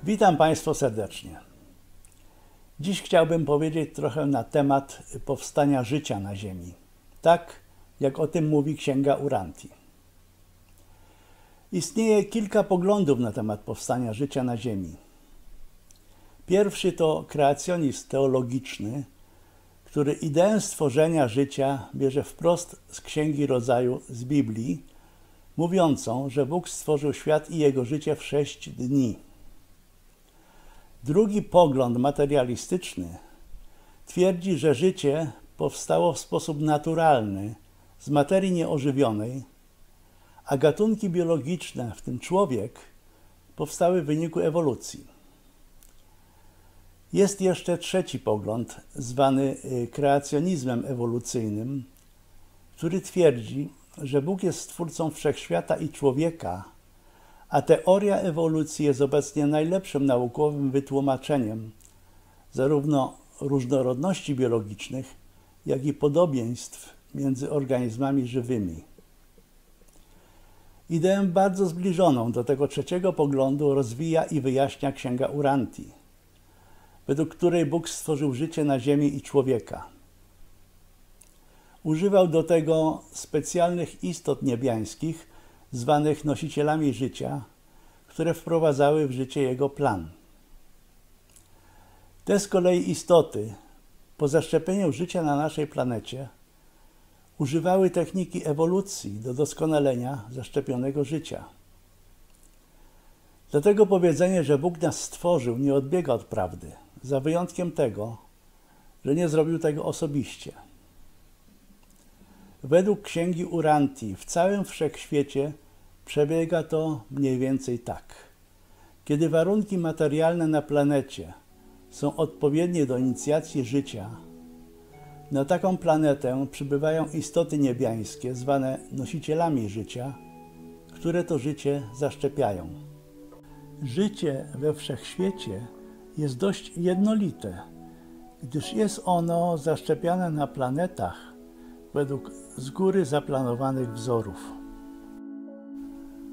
Witam Państwa serdecznie. Dziś chciałbym powiedzieć trochę na temat powstania życia na Ziemi, tak jak o tym mówi Księga Urantii. Istnieje kilka poglądów na temat powstania życia na Ziemi. Pierwszy to kreacjonizm teologiczny, który ideę stworzenia życia bierze wprost z Księgi Rodzaju, z Biblii, mówiącą, że Bóg stworzył świat i jego życie w 6 dni. Drugi pogląd materialistyczny twierdzi, że życie powstało w sposób naturalny, z materii nieożywionej, a gatunki biologiczne, w tym człowiek, powstały w wyniku ewolucji. Jest jeszcze trzeci pogląd, zwany kreacjonizmem ewolucyjnym, który twierdzi, że Bóg jest stwórcą wszechświata i człowieka, a teoria ewolucji jest obecnie najlepszym naukowym wytłumaczeniem zarówno różnorodności biologicznych, jak i podobieństw między organizmami żywymi. Ideę bardzo zbliżoną do tego trzeciego poglądu rozwija i wyjaśnia Księga Urantii, według której Bóg stworzył życie na ziemi i człowieka. Używał do tego specjalnych istot niebiańskich, zwanych nosicielami życia, które wprowadzały w życie jego plan. Te z kolei istoty, po zaszczepieniu życia na naszej planecie, używały techniki ewolucji do doskonalenia zaszczepionego życia. Dlatego powiedzenie, że Bóg nas stworzył, nie odbiega od prawdy, za wyjątkiem tego, że nie zrobił tego osobiście. Według Księgi Urantii w całym wszechświecie przebiega to mniej więcej tak. Kiedy warunki materialne na planecie są odpowiednie do inicjacji życia, na taką planetę przybywają istoty niebiańskie, zwane nosicielami życia, które to życie zaszczepiają. Życie we wszechświecie jest dość jednolite, gdyż jest ono zaszczepiane na planetach według z góry zaplanowanych wzorów.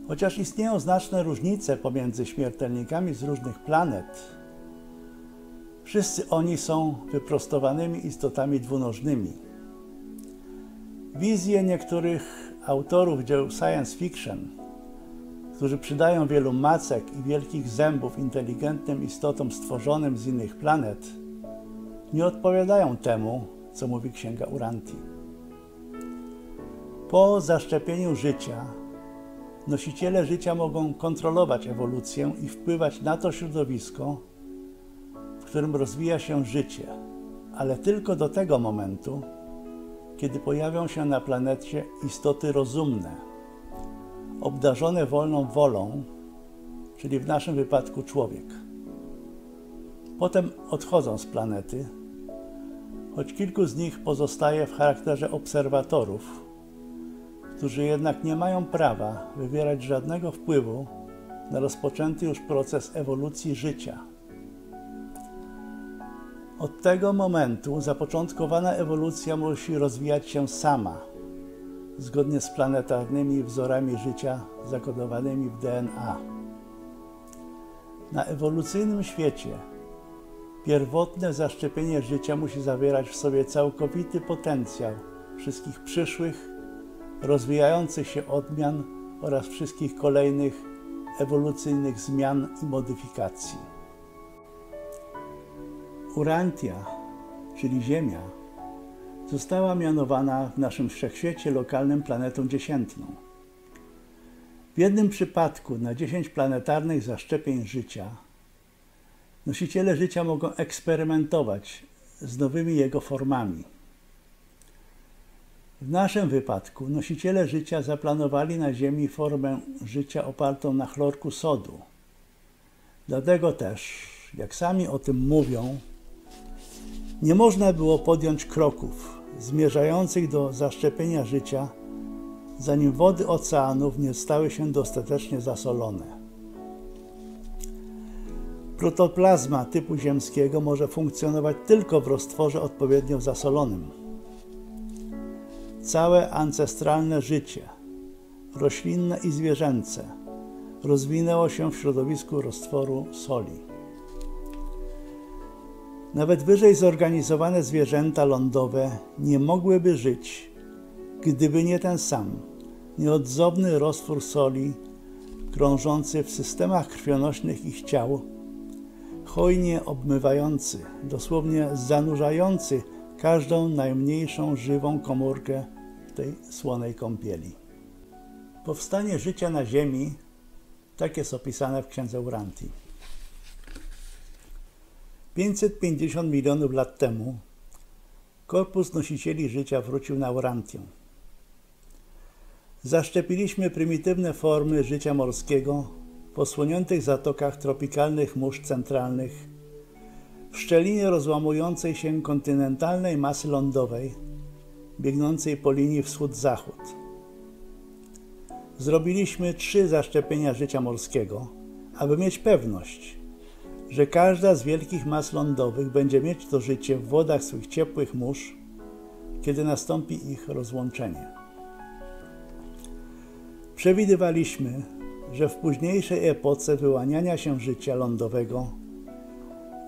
Chociaż istnieją znaczne różnice pomiędzy śmiertelnikami z różnych planet, wszyscy oni są wyprostowanymi istotami dwunożnymi. Wizje niektórych autorów dzieł science fiction, którzy przydają wielu macek i wielkich zębów inteligentnym istotom stworzonym z innych planet, nie odpowiadają temu, co mówi Księga Urantii. Po zaszczepieniu życia nosiciele życia mogą kontrolować ewolucję i wpływać na to środowisko, w którym rozwija się życie, ale tylko do tego momentu, kiedy pojawią się na planecie istoty rozumne, obdarzone wolną wolą, czyli w naszym wypadku człowiek. Potem odchodzą z planety, choć kilku z nich pozostaje w charakterze obserwatorów, którzy jednak nie mają prawa wywierać żadnego wpływu na rozpoczęty już proces ewolucji życia. Od tego momentu zapoczątkowana ewolucja musi rozwijać się sama, zgodnie z planetarnymi wzorami życia zakodowanymi w DNA. Na ewolucyjnym świecie pierwotne zaszczepienie życia musi zawierać w sobie całkowity potencjał wszystkich przyszłych, rozwijających się odmian oraz wszystkich kolejnych ewolucyjnych zmian i modyfikacji. Urantia, czyli Ziemia, została mianowana w naszym wszechświecie lokalnym planetą dziesiętną. W jednym przypadku na 10 planetarnych zaszczepień życia nosiciele życia mogą eksperymentować z nowymi jego formami. W naszym wypadku nosiciele życia zaplanowali na Ziemi formę życia opartą na chlorku sodu. Dlatego też, jak sami o tym mówią, nie można było podjąć kroków zmierzających do zaszczepienia życia, zanim wody oceanów nie stały się dostatecznie zasolone. Protoplazma typu ziemskiego może funkcjonować tylko w roztworze odpowiednio zasolonym. Całe ancestralne życie, roślinne i zwierzęce, rozwinęło się w środowisku roztworu soli. Nawet wyżej zorganizowane zwierzęta lądowe nie mogłyby żyć, gdyby nie ten sam, nieodzowny roztwór soli krążący w systemach krwionośnych ich ciał, hojnie obmywający, dosłownie zanurzający każdą najmniejszą żywą komórkę w tej słonej kąpieli. Powstanie życia na Ziemi tak jest opisane w księdze Urantii. 550 milionów lat temu korpus nosicieli życia wrócił na Urantię. Zaszczepiliśmy prymitywne formy życia morskiego w osłoniętych zatokach tropikalnych mórz centralnych, w szczelinie rozłamującej się kontynentalnej masy lądowej, biegnącej po linii wschód-zachód. Zrobiliśmy 3 zaszczepienia życia morskiego, aby mieć pewność, że każda z wielkich mas lądowych będzie mieć to życie w wodach swych ciepłych mórz, kiedy nastąpi ich rozłączenie. Przewidywaliśmy, że w późniejszej epoce wyłaniania się życia lądowego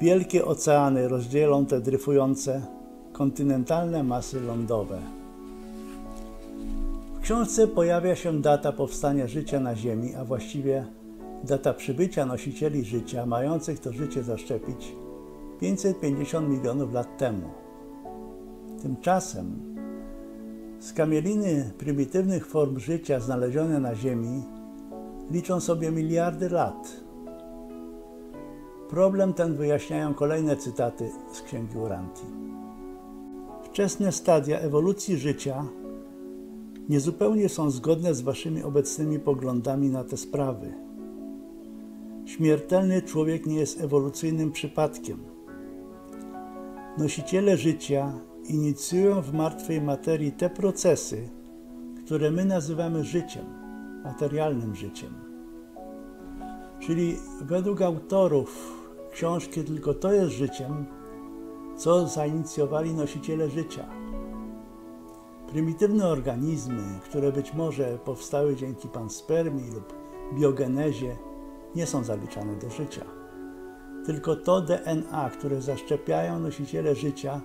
wielkie oceany rozdzielą te dryfujące, kontynentalne masy lądowe. W książce pojawia się data powstania życia na Ziemi, a właściwie data przybycia nosicieli życia mających to życie zaszczepić 550 milionów lat temu. Tymczasem skamieliny prymitywnych form życia znalezione na Ziemi liczą sobie miliardy lat. Problem ten wyjaśniają kolejne cytaty z księgi Urantii. Wczesne stadia ewolucji życia niezupełnie są zgodne z waszymi obecnymi poglądami na te sprawy. Śmiertelny człowiek nie jest ewolucyjnym przypadkiem. Nosiciele życia inicjują w martwej materii te procesy, które my nazywamy życiem, materialnym życiem. Czyli według autorów książki tylko to jest życiem, co zainicjowali nosiciele życia. Prymitywne organizmy, które być może powstały dzięki panspermii lub biogenezie, nie są zaliczane do życia. Tylko to DNA, które zaszczepiają nosiciele życia,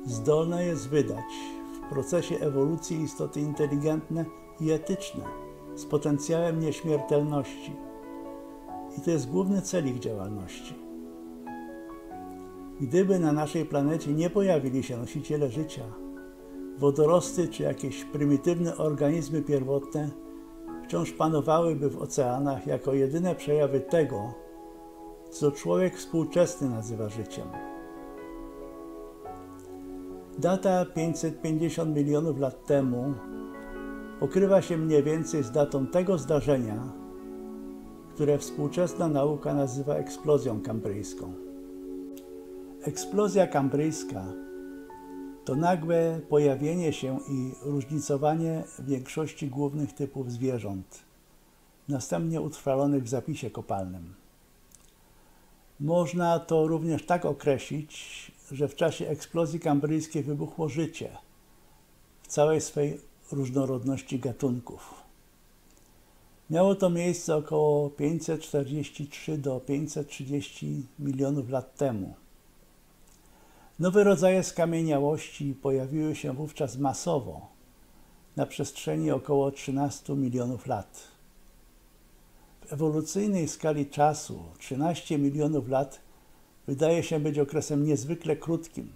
zdolne jest wydać w procesie ewolucji istoty inteligentne i etyczne, z potencjałem nieśmiertelności. I to jest główny cel ich działalności. Gdyby na naszej planecie nie pojawili się nosiciele życia, wodorosty czy jakieś prymitywne organizmy pierwotne wciąż panowałyby w oceanach jako jedyne przejawy tego, co człowiek współczesny nazywa życiem. Data 550 milionów lat temu pokrywa się mniej więcej z datą tego zdarzenia, które współczesna nauka nazywa eksplozją kambryjską. Eksplozja kambryjska to nagłe pojawienie się i różnicowanie większości głównych typów zwierząt, następnie utrwalonych w zapisie kopalnym. Można to również tak określić, że w czasie eksplozji kambryjskiej wybuchło życie w całej swej różnorodności gatunków. Miało to miejsce około 543 do 530 milionów lat temu. Nowe rodzaje skamieniałości pojawiły się wówczas masowo, na przestrzeni około 13 milionów lat. W ewolucyjnej skali czasu 13 milionów lat wydaje się być okresem niezwykle krótkim,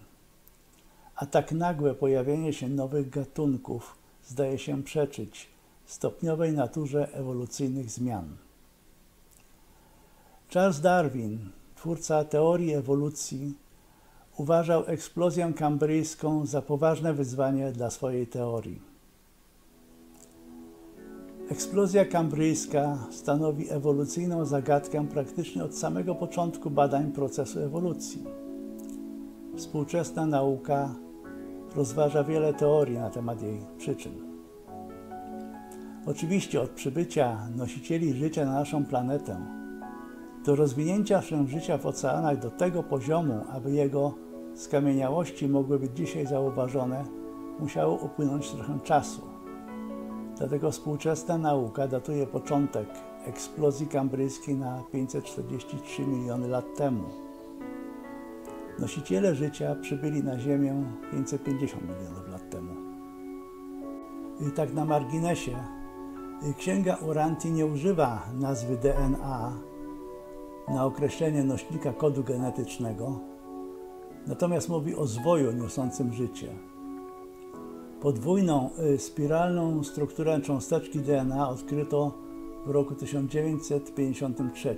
a tak nagłe pojawienie się nowych gatunków zdaje się przeczyć stopniowej naturze ewolucyjnych zmian. Charles Darwin, twórca teorii ewolucji, uważał eksplozję kambryjską za poważne wyzwanie dla swojej teorii. Eksplozja kambryjska stanowi ewolucyjną zagadkę praktycznie od samego początku badań procesu ewolucji. Współczesna nauka rozważa wiele teorii na temat jej przyczyn. Oczywiście od przybycia nosicieli życia na naszą planetę do rozwinięcia się życia w oceanach do tego poziomu, aby jego skamieniałości mogły być dzisiaj zauważone, musiało upłynąć trochę czasu. Dlatego współczesna nauka datuje początek eksplozji kambryjskiej na 543 miliony lat temu. Nosiciele życia przybyli na Ziemię 550 milionów lat temu. I tak na marginesie, Księga Uranti nie używa nazwy DNA na określenie nośnika kodu genetycznego, natomiast mówi o zwoju niosącym życie. Podwójną, spiralną strukturę cząsteczki DNA odkryto w roku 1953.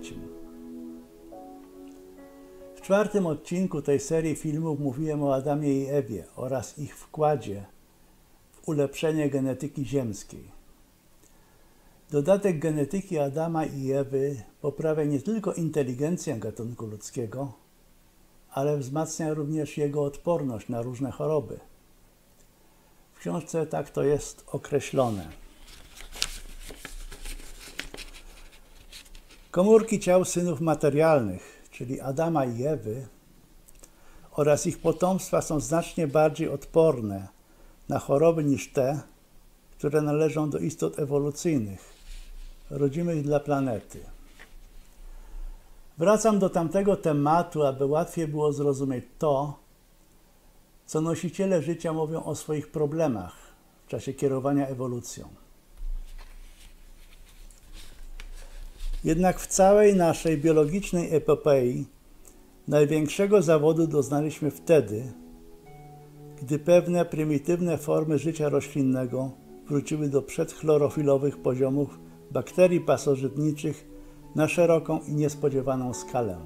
W czwartym odcinku tej serii filmów mówiłem o Adamie i Ewie oraz ich wkładzie w ulepszenie genetyki ziemskiej. Dodatek genetyki Adama i Ewy poprawia nie tylko inteligencję gatunku ludzkiego, ale wzmacnia również jego odporność na różne choroby. W książce tak to jest określone. Komórki ciał synów materialnych, czyli Adama i Ewy, oraz ich potomstwa są znacznie bardziej odporne na choroby niż te, które należą do istot ewolucyjnych, rodzimych dla planety. Wracam do tamtego tematu, aby łatwiej było zrozumieć to, co nosiciele życia mówią o swoich problemach w czasie kierowania ewolucją. Jednak w całej naszej biologicznej epopei największego zawodu doznaliśmy wtedy, gdy pewne prymitywne formy życia roślinnego wróciły do przedchlorofilowych poziomów bakterii pasożytniczych na szeroką i niespodziewaną skalę.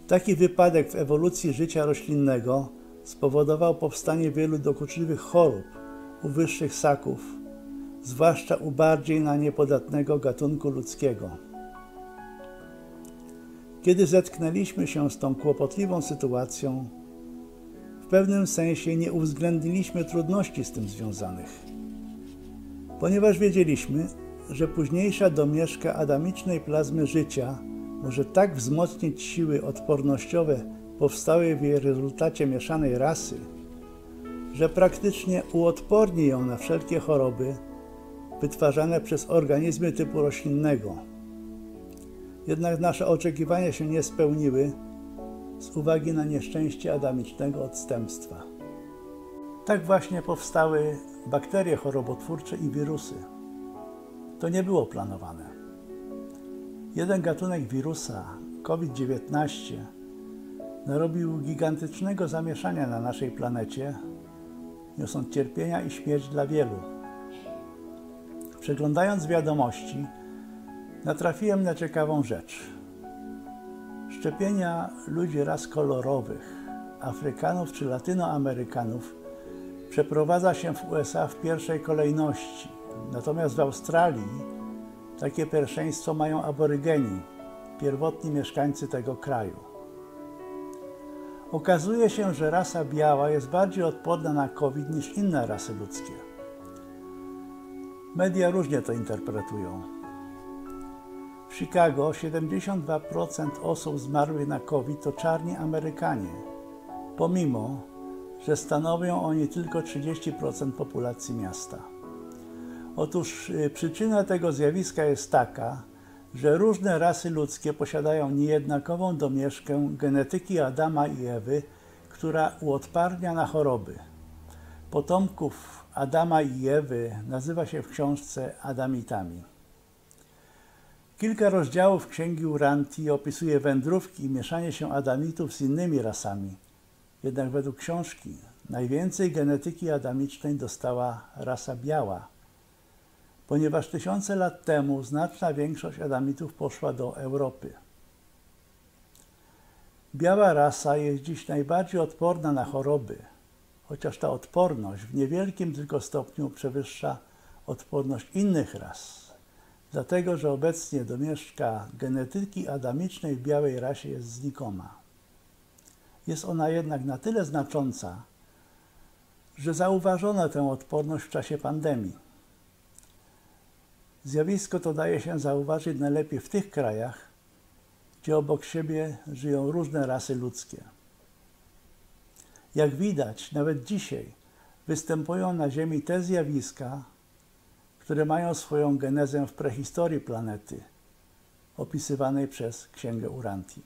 Taki wypadek w ewolucji życia roślinnego spowodował powstanie wielu dokuczliwych chorób u wyższych ssaków, zwłaszcza u bardziej na nie podatnego gatunku ludzkiego. Kiedy zetknęliśmy się z tą kłopotliwą sytuacją, w pewnym sensie nie uwzględniliśmy trudności z tym związanych, ponieważ wiedzieliśmy, że późniejsza domieszka adamicznej plazmy życia może tak wzmocnić siły odpornościowe powstałe w jej rezultacie mieszanej rasy, że praktycznie uodporni ją na wszelkie choroby wytwarzane przez organizmy typu roślinnego. Jednak nasze oczekiwania się nie spełniły z uwagi na nieszczęście adamicznego odstępstwa. Tak właśnie powstały bakterie chorobotwórcze i wirusy. To nie było planowane. Jeden gatunek wirusa, COVID-19, narobił gigantycznego zamieszania na naszej planecie, niosąc cierpienia i śmierć dla wielu. Przeglądając wiadomości, natrafiłem na ciekawą rzecz. Szczepienia ludzi ras kolorowych, Afrykanów czy Latynoamerykanów przeprowadza się w USA w pierwszej kolejności, natomiast w Australii takie pierwszeństwo mają aborygeni, pierwotni mieszkańcy tego kraju. Okazuje się, że rasa biała jest bardziej odporna na COVID niż inne rasy ludzkie. Media różnie to interpretują. W Chicago 72% osób zmarłych na COVID to czarni Amerykanie, pomimo że stanowią oni tylko 30% populacji miasta. Otóż przyczyna tego zjawiska jest taka, że różne rasy ludzkie posiadają niejednakową domieszkę genetyki Adama i Ewy, która uodparnia na choroby. Potomków Adama i Ewy nazywa się w książce Adamitami. Kilka rozdziałów Księgi Uranti opisuje wędrówki i mieszanie się Adamitów z innymi rasami. Jednak według książki najwięcej genetyki adamicznej dostała rasa biała, ponieważ tysiące lat temu znaczna większość Adamitów poszła do Europy. Biała rasa jest dziś najbardziej odporna na choroby, chociaż ta odporność w niewielkim tylko stopniu przewyższa odporność innych ras, dlatego że obecnie domieszka genetyki adamicznej w białej rasie jest znikoma. Jest ona jednak na tyle znacząca, że zauważono tę odporność w czasie pandemii. Zjawisko to daje się zauważyć najlepiej w tych krajach, gdzie obok siebie żyją różne rasy ludzkie. Jak widać, nawet dzisiaj występują na Ziemi te zjawiska, które mają swoją genezę w prehistorii planety, opisywanej przez Księgę Uranti.